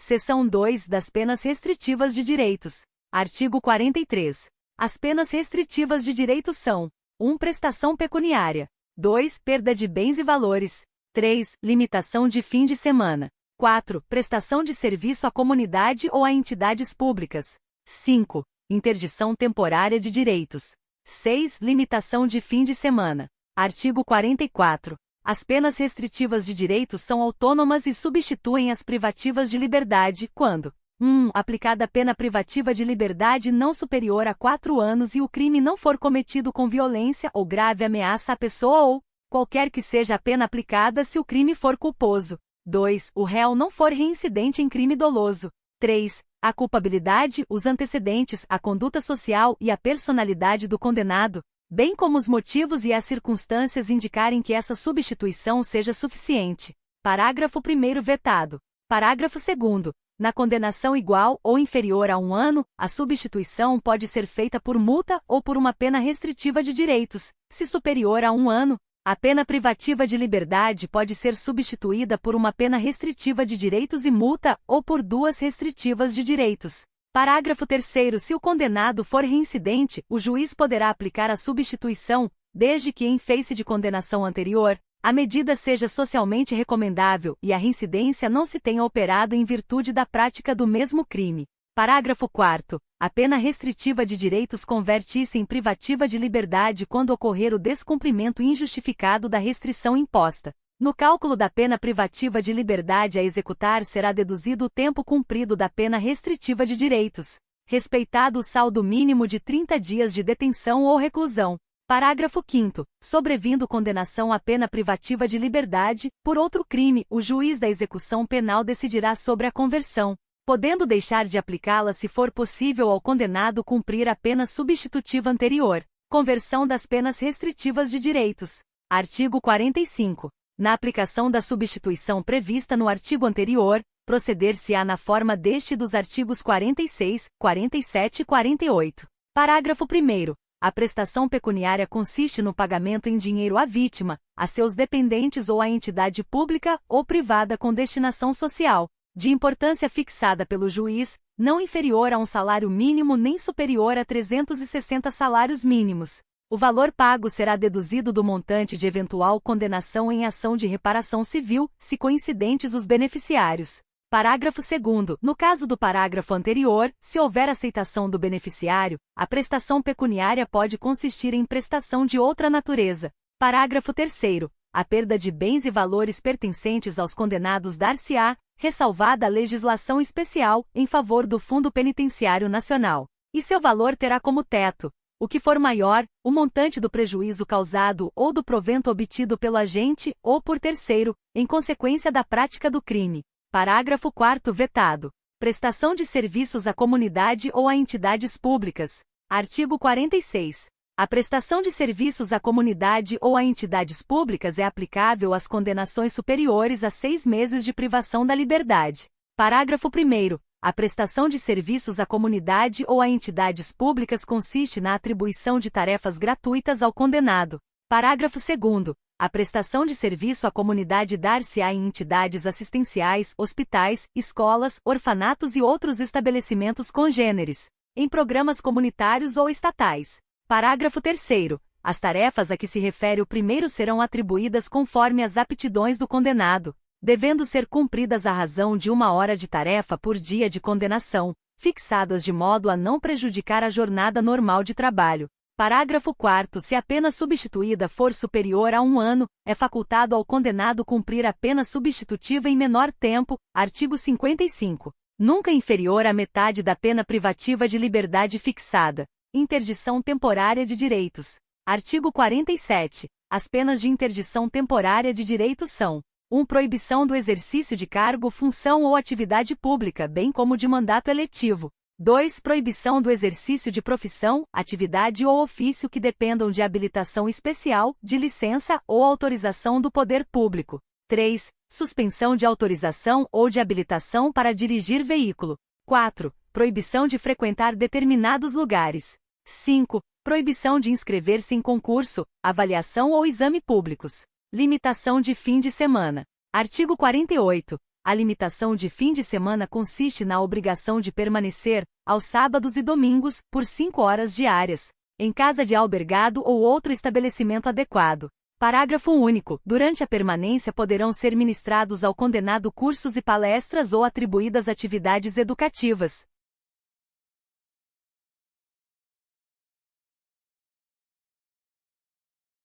Seção 2 das penas restritivas de direitos. Artigo 43. As penas restritivas de direitos são: 1. Prestação pecuniária. 2. Perda de bens e valores. 3. Limitação de fim de semana. 4. Prestação de serviço à comunidade ou a entidades públicas. 5. Interdição temporária de direitos. 6. Limitação de fim de semana. Artigo 44. As penas restritivas de direitos são autônomas e substituem as privativas de liberdade quando: 1. Aplicada pena privativa de liberdade não superior a 4 anos e o crime não for cometido com violência ou grave ameaça à pessoa ou, qualquer que seja a pena aplicada se o crime for culposo. 2. O réu não for reincidente em crime doloso. 3. A culpabilidade, os antecedentes, a conduta social e a personalidade do condenado, bem como os motivos e as circunstâncias indicarem que essa substituição seja suficiente. Parágrafo 1º vetado. Parágrafo 2º. Na condenação igual ou inferior a 1 ano, a substituição pode ser feita por multa ou por uma pena restritiva de direitos. Se superior a 1 ano, a pena privativa de liberdade pode ser substituída por uma pena restritiva de direitos e multa, ou por 2 restritivas de direitos. Parágrafo 3º. Se o condenado for reincidente, o juiz poderá aplicar a substituição, desde que em face de condenação anterior, a medida seja socialmente recomendável e a reincidência não se tenha operado em virtude da prática do mesmo crime. Parágrafo 4º. A pena restritiva de direitos converte-se em privativa de liberdade quando ocorrer o descumprimento injustificado da restrição imposta. No cálculo da pena privativa de liberdade a executar será deduzido o tempo cumprido da pena restritiva de direitos, respeitado o saldo mínimo de 30 dias de detenção ou reclusão. Parágrafo 5º. Sobrevindo condenação à pena privativa de liberdade, por outro crime, o juiz da execução penal decidirá sobre a conversão, podendo deixar de aplicá-la se for possível ao condenado cumprir a pena substitutiva anterior. Conversão das penas restritivas de direitos. Artigo 45. Na aplicação da substituição prevista no artigo anterior, proceder-se-á na forma deste e dos artigos 46, 47 e 48. Parágrafo 1º. A prestação pecuniária consiste no pagamento em dinheiro à vítima, a seus dependentes ou à entidade pública ou privada com destinação social, de importância fixada pelo juiz, não inferior a um salário mínimo nem superior a 360 salários mínimos. O valor pago será deduzido do montante de eventual condenação em ação de reparação civil, se coincidentes os beneficiários. Parágrafo 2º. No caso do parágrafo anterior, se houver aceitação do beneficiário, a prestação pecuniária pode consistir em prestação de outra natureza. Parágrafo 3º. A perda de bens e valores pertencentes aos condenados dar-se-á, ressalvada a legislação especial, em favor do Fundo Penitenciário Nacional. E seu valor terá como teto: o que for maior, o montante do prejuízo causado ou do provento obtido pelo agente ou por terceiro, em consequência da prática do crime. Parágrafo 4º vetado. Prestação de serviços à comunidade ou a entidades públicas. Artigo 46. A prestação de serviços à comunidade ou a entidades públicas é aplicável às condenações superiores a 6 meses de privação da liberdade. Parágrafo 1º. A prestação de serviços à comunidade ou a entidades públicas consiste na atribuição de tarefas gratuitas ao condenado. Parágrafo 2º. A prestação de serviço à comunidade dar-se-á em entidades assistenciais, hospitais, escolas, orfanatos e outros estabelecimentos congêneres, em programas comunitários ou estatais. Parágrafo 3º. As tarefas a que se refere o primeiro serão atribuídas conforme as aptidões do condenado, devendo ser cumpridas à razão de 1 hora de tarefa por dia de condenação, fixadas de modo a não prejudicar a jornada normal de trabalho. Parágrafo 4º. Se a pena substituída for superior a 1 ano, é facultado ao condenado cumprir a pena substitutiva em menor tempo. Artigo 55. Nunca inferior à metade da pena privativa de liberdade fixada. Interdição temporária de direitos. Artigo 47. As penas de interdição temporária de direitos são: 1. Proibição do exercício de cargo, função ou atividade pública, bem como de mandato eletivo. 2. Proibição do exercício de profissão, atividade ou ofício que dependam de habilitação especial, de licença ou autorização do poder público. 3. Suspensão de autorização ou de habilitação para dirigir veículo. 4. Proibição de frequentar determinados lugares. 5. Proibição de inscrever-se em concurso, avaliação ou exame públicos. Limitação de fim de semana. Artigo 48. A limitação de fim de semana consiste na obrigação de permanecer, aos sábados e domingos, por 5 horas diárias, em casa de albergado ou outro estabelecimento adequado. Parágrafo único. Durante a permanência poderão ser ministrados ao condenado cursos e palestras ou atribuídas atividades educativas.